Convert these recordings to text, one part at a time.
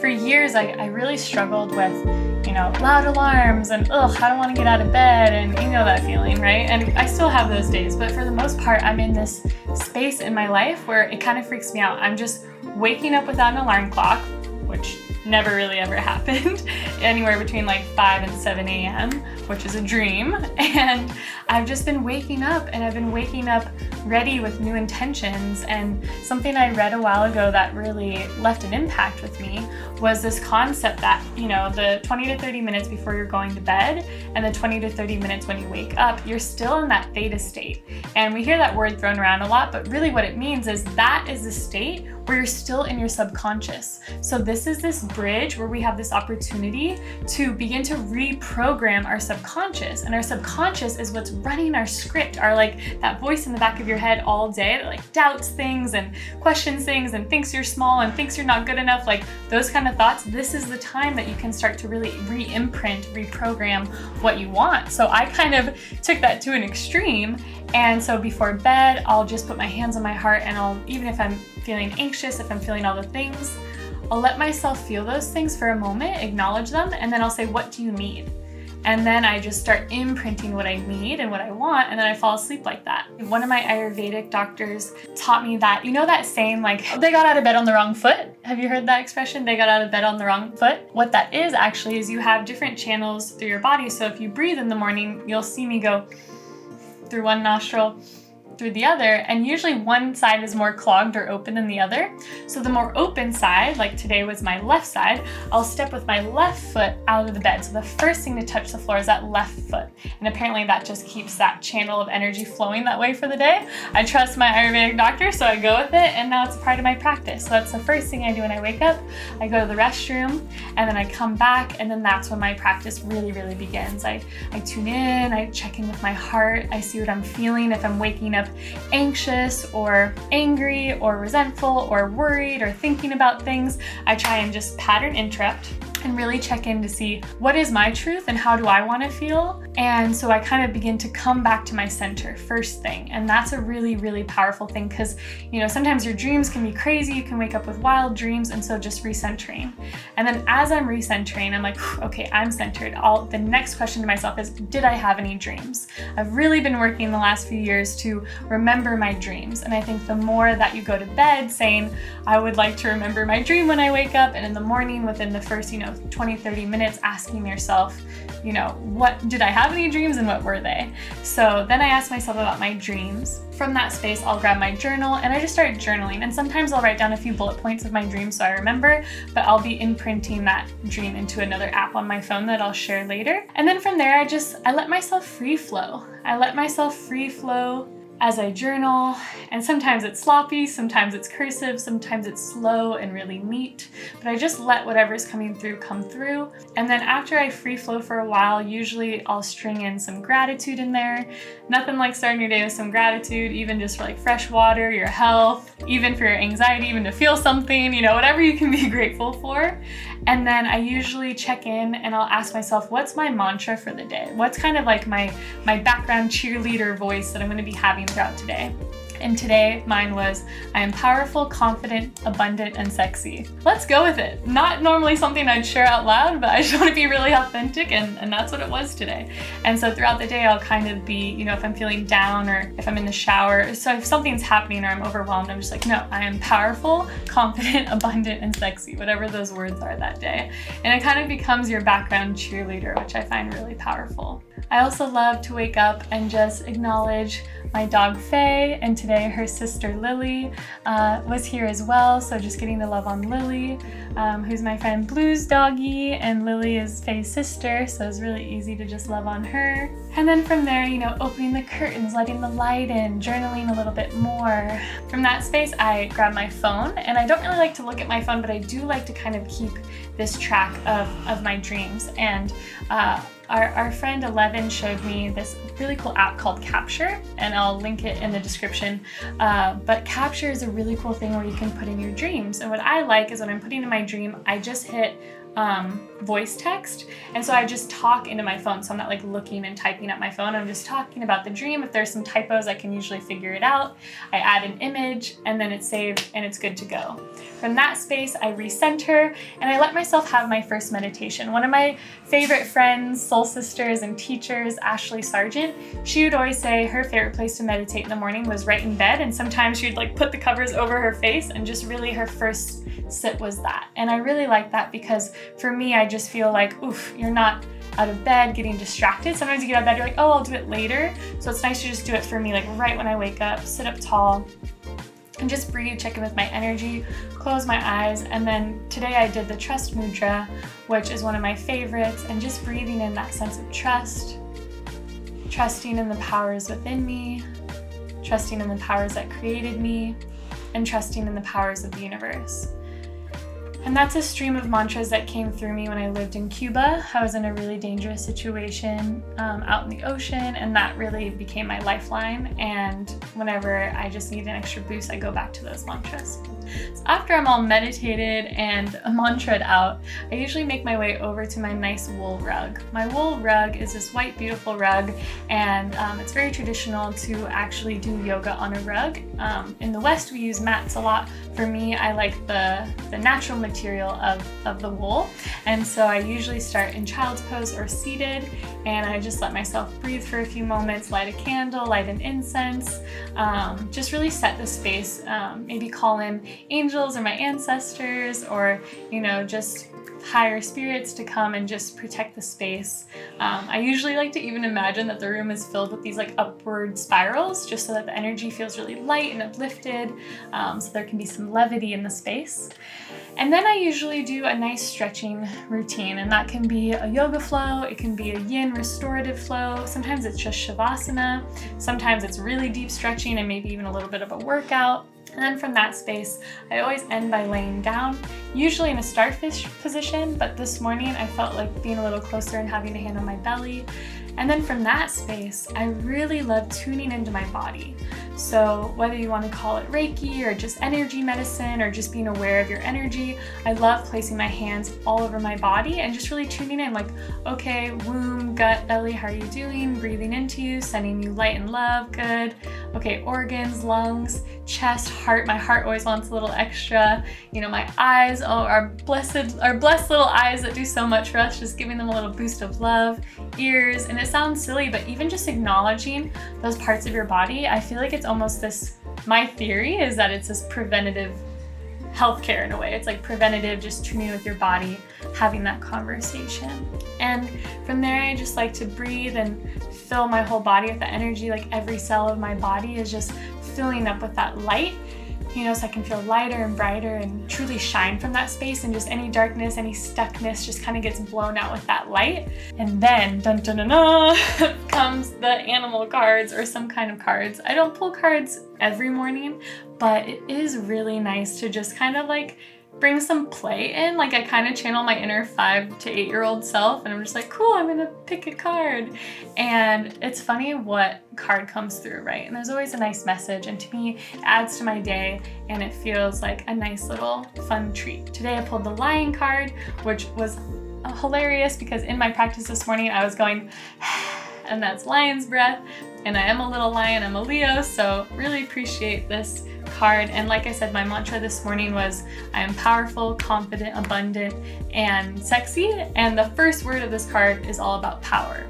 for years, I really struggled with, loud alarms and, I don't want to get out of bed, and you know that feeling, right? And I still have those days, but for the most part, I'm in this space in my life where it kind of freaks me out. I'm just waking up without an alarm clock, which never really ever happened, anywhere between like 5 and 7 a.m., which is a dream. And I've just been waking up, and I've been waking up ready with new intentions. And something I read a while ago that really left an impact with me was this concept that, the 20 to 30 minutes before you're going to bed and the 20 to 30 minutes when you wake up, you're still in that theta state. And we hear that word thrown around a lot, but really what it means is that is the state where you're still in your subconscious. So this is this bridge where we have this opportunity to begin to reprogram our subconscious. And our subconscious is what's running our script, that voice in the back of your head all day that doubts things and questions things and thinks you're small and thinks you're not good enough, those kind of thoughts. This is the time that you can start to really re-imprint, reprogram what you want. So I kind of took that to an extreme. And so before bed, I'll just put my hands on my heart, and even if I'm feeling anxious, if I'm feeling all the things, I'll let myself feel those things for a moment, acknowledge them, and then I'll say, what do you need? And then I just start imprinting what I need and what I want, and then I fall asleep like that. One of my Ayurvedic doctors taught me that, that saying, they got out of bed on the wrong foot? Have you heard that expression? They got out of bed on the wrong foot? What that is actually is you have different channels through your body. So if you breathe in the morning, you'll see me go through one nostril, through the other, and usually one side is more clogged or open than the other. So the more open side, like today was my left side, I'll step with my left foot out of the bed. So the first thing to touch the floor is that left foot. And apparently that just keeps that channel of energy flowing that way for the day. I trust my Ayurvedic doctor, so I go with it, and now it's a part of my practice. So that's the first thing I do when I wake up. I go to the restroom, and then I come back, and then that's when my practice really, really begins. I tune in, I check in with my heart, I see what I'm feeling. If I'm waking up anxious or angry or resentful or worried or thinking about things, I try and just pattern interrupt and really check in to see what is my truth and how do I want to feel. And so I kind of begin to come back to my center first thing. And that's a really, really powerful thing because, sometimes your dreams can be crazy. You can wake up with wild dreams. And so just recentering. And then as I'm recentering, I'm like, okay, I'm centered. The next question to myself is, did I have any dreams? I've really been working the last few years to remember my dreams. And I think the more that you go to bed saying, I would like to remember my dream when I wake up, and in the morning within the first, 20, 30 minutes, asking yourself, what did I have any dreams and what were they? So then I ask myself about my dreams. From that space, I'll grab my journal and I just start journaling. And sometimes I'll write down a few bullet points of my dreams so I remember, but I'll be imprinting that dream into another app on my phone that I'll share later. And then from there, I let myself free flow. I let myself free flow as I journal, and sometimes it's sloppy, sometimes it's cursive, sometimes it's slow and really neat, but I just let whatever's coming through come through. And then after I free flow for a while, usually I'll string in some gratitude in there. Nothing like starting your day with some gratitude, even just for fresh water, your health, even for your anxiety, even to feel something, whatever you can be grateful for. And then I usually check in and I'll ask myself, what's my mantra for the day? What's kind of like my background cheerleader voice that I'm going to be having throughout today? And today mine was, I am powerful, confident, abundant, and sexy. Let's go with it. Not normally something I'd share out loud, but I just want to be really authentic, and that's what it was today. And so throughout the day, I'll kind of be, if I'm feeling down or if I'm in the shower, so if something's happening or I'm overwhelmed, I'm just like, no, I am powerful, confident, abundant, and sexy, whatever those words are that day. And it kind of becomes your background cheerleader, which I find really powerful. I also love to wake up and just acknowledge my dog Faye, and today her sister Lily was here as well, so just getting to love on Lily, who's my friend Blue's doggy, and Lily is Faye's sister, so it's really easy to just love on her. And then from there, opening the curtains, letting the light in, journaling a little bit more. From that space, I grab my phone, and I don't really like to look at my phone, but I do like to kind of keep this track of my dreams. And our friend 11 showed me this really cool app called Capture, and I'll link it in the description. But Capture is a really cool thing where you can put in your dreams. And what I like is when I'm putting in my dream, I just hit voice text. And so I just talk into my phone. So I'm not like looking and typing at my phone. I'm just talking about the dream. If there's some typos, I can usually figure it out. I add an image and then it's saved and it's good to go. From that space, I recenter and I let myself have my first meditation. One of my favorite friends, soul sisters, and teachers, Ashley Sargent, she would always say her favorite place to meditate in the morning was right in bed. And sometimes she'd like put the covers over her face and just really her first sit was that. And I really like that because for me, I just feel like, oof, you're not out of bed getting distracted. Sometimes you get out of bed, you're like, oh, I'll do it later. So it's nice to just do it for me, like right when I wake up, sit up tall and just breathe, check in with my energy, close my eyes. And then today I did the trust mudra, which is one of my favorites, and just breathing in that sense of trust, trusting in the powers within me, trusting in the powers that created me, and trusting in the powers of the universe. And that's a stream of mantras that came through me when I lived in Cuba. I was in a really dangerous situation out in the ocean, and that really became my lifeline. And whenever I just need an extra boost, I go back to those mantras. So after I'm all meditated and mantraed out, I usually make my way over to my nice wool rug. My wool rug is this white, beautiful rug, and it's very traditional to actually do yoga on a rug. In the West, we use mats a lot. For me, I like the natural material of the wool. And so I usually start in child's pose or seated, and I just let myself breathe for a few moments, light a candle, light an incense, just really set the space, maybe call in angels or my ancestors or, just higher spirits to come and just protect the space. I usually like to even imagine that the room is filled with these like upward spirals just so that the energy feels really light and uplifted, so there can be some levity in the space. And then I usually do a nice stretching routine, and that can be a yoga flow, it can be a yin restorative flow, sometimes it's just shavasana, sometimes it's really deep stretching and maybe even a little bit of a workout. And then from that space, I always end by laying down, usually in a starfish position, but this morning I felt like being a little closer and having a hand on my belly. And then from that space, I really love tuning into my body. So whether you want to call it Reiki or just energy medicine or just being aware of your energy, I love placing my hands all over my body and just really tuning in like, okay, womb, gut, belly, how are you doing? Breathing into you, sending you light and love, good. Okay, organs, lungs, chest, heart. My heart always wants a little extra. My eyes, our blessed little eyes that do so much for us, just giving them a little boost of love. Ears, and it sounds silly, but even just acknowledging those parts of your body, I feel like it's almost this, my theory is that it's this preventative healthcare in a way. It's like preventative, just tuning with your body, having that conversation. And from there, I just like to breathe and fill my whole body with the energy. Like every cell of my body is just filling up with that light, so I can feel lighter and brighter and truly shine from that space, and just any darkness, any stuckness just kind of gets blown out with that light. And then, dun dun dun dun, comes the animal cards or some kind of cards. I don't pull cards every morning, but it is really nice to just kind of like bring some play in. Like I kind of channel my inner 5 to 8-year-old self, and I'm just like, cool, I'm gonna pick a card. And it's funny what card comes through, right? And there's always a nice message, and to me, it adds to my day, and it feels like a nice little fun treat. Today I pulled the Lion card, which was hilarious because in my practice this morning, I was going, and that's lion's breath, and I am a little lion, I'm a Leo, so really appreciate this card. And like I said, my mantra this morning was, I am powerful, confident, abundant, and sexy. And the first word of this card is all about power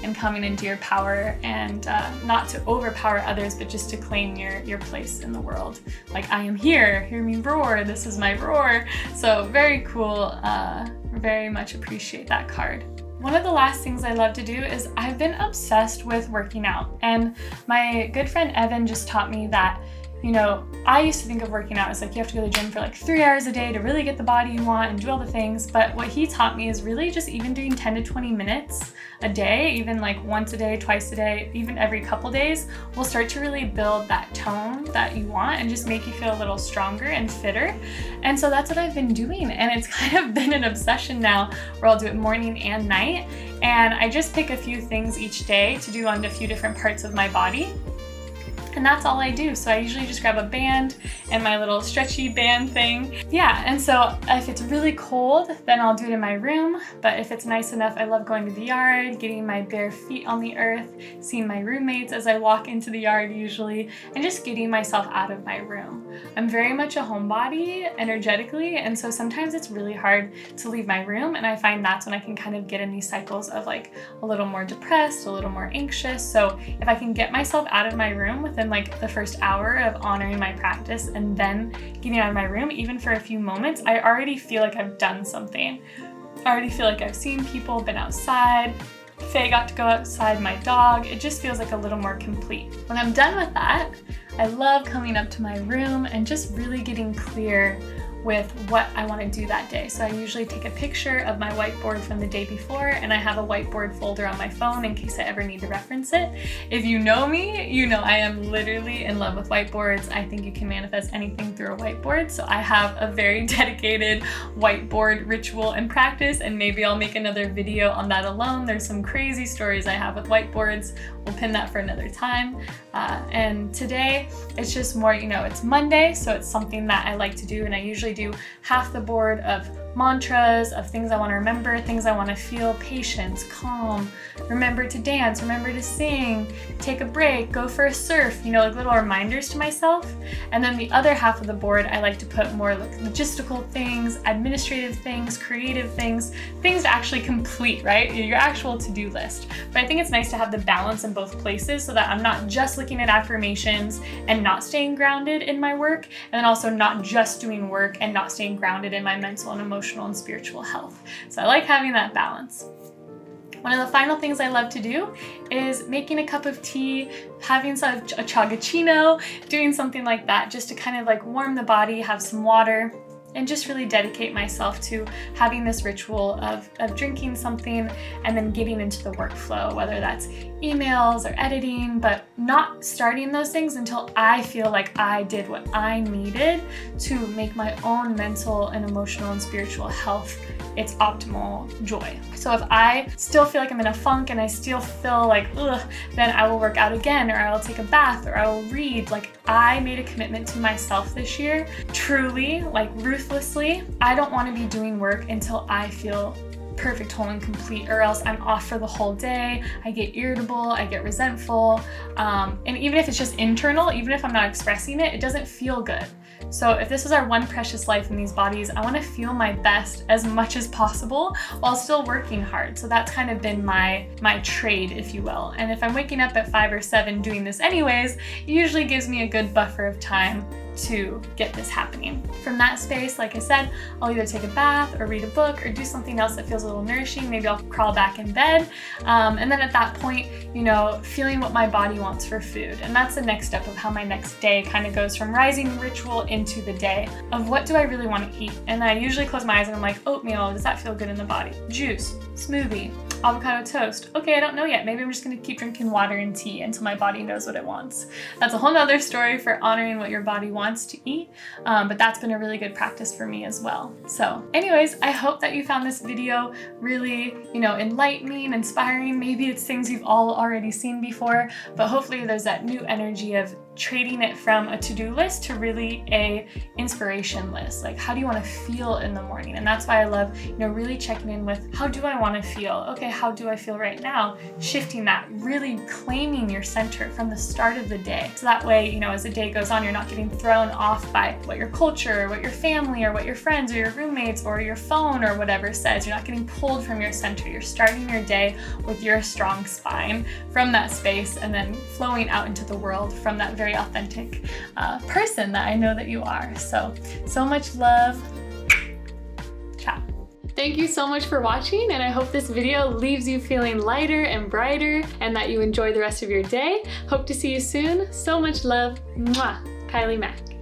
and coming into your power, and not to overpower others, but just to claim your place in the world. Like, I am here, hear me roar, this is my roar. So very cool, very much appreciate that card. One of the last things I love to do is I've been obsessed with working out, and my good friend Evan just taught me that, I used to think of working out as like you have to go to the gym for like 3 hours a day to really get the body you want and do all the things. But what he taught me is really just even doing 10 to 20 minutes a day, even like once a day, twice a day, even every couple days, will start to really build that tone that you want and just make you feel a little stronger and fitter. And so that's what I've been doing. And it's kind of been an obsession now where I'll do it morning and night. And I just pick a few things each day to do on a few different parts of my body. And that's all I do. So I usually just grab a band and my little stretchy band thing. Yeah, and so if it's really cold, then I'll do it in my room. But if it's nice enough, I love going to the yard, getting my bare feet on the earth, seeing my roommates as I walk into the yard usually, and just getting myself out of my room. I'm very much a homebody energetically, and so sometimes it's really hard to leave my room, and I find that's when I can kind of get in these cycles of like a little more depressed, a little more anxious. So if I can get myself out of my room within like the first hour of honoring my practice and then getting out of my room, even for a few moments, I already feel like I've done something. I already feel like I've seen people, been outside, Faye got to go outside, my dog. It just feels like a little more complete. When I'm done with that, I love coming up to my room and just really getting clear with what I want to do that day. So I usually take a picture of my whiteboard from the day before, and I have a whiteboard folder on my phone in case I ever need to reference it. If you know me, you know I am literally in love with whiteboards. I think you can manifest anything through a whiteboard. So I have a very dedicated whiteboard ritual and practice, and maybe I'll make another video on that alone. There's some crazy stories I have with whiteboards. We'll pin that for another time. And today it's just more, it's Monday, so it's something that I like to do, and I usually do half the board of mantras, of things I want to remember, things I want to feel, patience, calm, remember to dance, remember to sing, take a break, go for a surf, like little reminders to myself. And then the other half of the board, I like to put more like logistical things, administrative things, creative things to actually complete, right? Your actual to-do list. But I think it's nice to have the balance in both places so that I'm not just looking at affirmations and not staying grounded in my work, and then also not just doing work and not staying grounded in my mental and emotional and spiritual health. So I like having that balance. One of the final things I love to do is making a cup of tea, having a chagachino, doing something like that just to kind of like warm the body, have some water, and just really dedicate myself to having this ritual of drinking something and then getting into the workflow, whether that's emails or editing, but not starting those things until I feel like I did what I needed to make my own mental and emotional and spiritual health its optimal joy. So if I still feel like I'm in a funk and I still feel like, then I will work out again, or I will take a bath, or I will read. Like, I made a commitment to myself this year, truly, like ruthlessly. I don't want to be doing work until I feel perfect, whole, and complete, or else I'm off for the whole day. I get irritable, I get resentful, and even if it's just internal, even if I'm not expressing it, it doesn't feel good. So if this is our one precious life in these bodies, I want to feel my best as much as possible while still working hard. So that's kind of been my trade, if you will. And if I'm waking up at 5 or 7 doing this anyways, it usually gives me a good buffer of time to get this happening. From that space, like I said, I'll either take a bath or read a book or do something else that feels a little nourishing. Maybe I'll crawl back in bed. And then at that point, feeling what my body wants for food. And that's the next step of how my next day kind of goes from rising ritual into the day of what do I really want to eat. And then I usually close my eyes and I'm like, oatmeal, does that feel good in the body? Juice, smoothie, avocado toast. Okay, I don't know yet. Maybe I'm just going to keep drinking water and tea until my body knows what it wants. That's a whole nother story for honoring what your body wants to eat. But that's been a really good practice for me as well. So anyways, I hope that you found this video really, enlightening, inspiring. Maybe it's things you've all already seen before, but hopefully there's that new energy of trading it from a to-do list to really a inspiration list. Like, how do you want to feel in the morning? And that's why I love, really checking in with, how do I want to feel? Okay, how do I feel right now? Shifting that, really claiming your center from the start of the day. So that way, as the day goes on, you're not getting thrown off by what your culture, or what your family, or what your friends, or your roommates, or your phone, or whatever says. You're not getting pulled from your center. You're starting your day with your strong spine from that space, and then flowing out into the world from that very authentic person that I know that you are. So much love. Ciao. Thank you so much for watching, and I hope this video leaves you feeling lighter and brighter and that you enjoy the rest of your day. Hope to see you soon. So much love. Mwah. Kiley Mac.